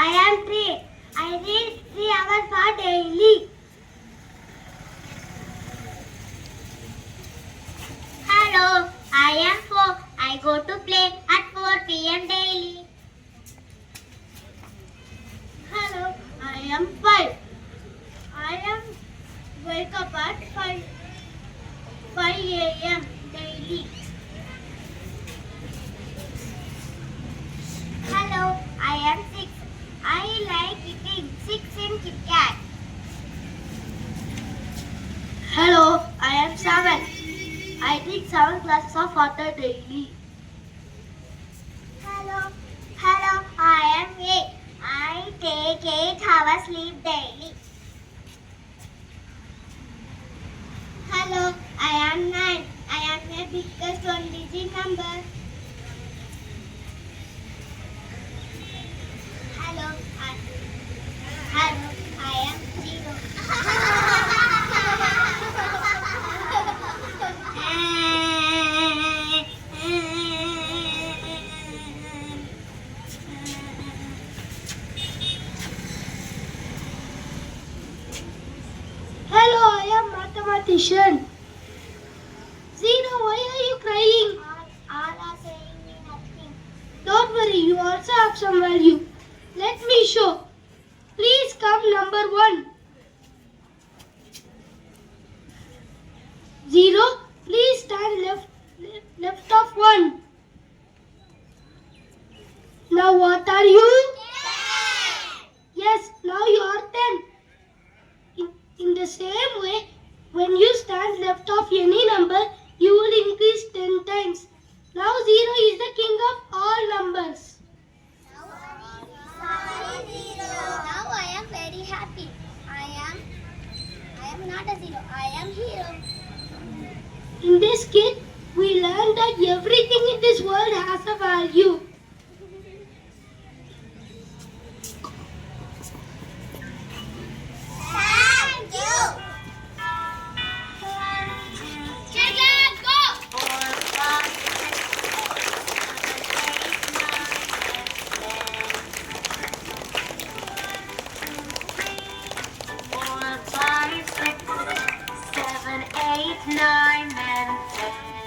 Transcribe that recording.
I am 3. I read 3 hours for daily. Hello, I am 4. I go to play at 4 p.m. daily. Hello, I am 5. I am wake up at 5 a.m. daily. Hello, I am 6. I like eating 6 in Kit Kat. Hello, I am 7. I drink 7 glasses of water daily. Hello, I am 8. I take 8 hours sleep daily. Hello, I am 9. I am the biggest one-digit number. Hello, I am 0. Hello, I am mathematician. 0, why are you crying? All are saying me nothing. Don't worry, you also have some value. Let me show. Please come number 1. 0, please stand left of 1. Now what are you? 10. Yes, now you are 10. In the same way, when you stand left of any number, you will increase 10 times. Now 0 is the king of all numbers. Now I am very happy. I am not a 0. I am hero. In this kit, we learned that everything in this world has a value. Thank you. Children, go. 4, 5, 6, 7, 8, 9, and 10.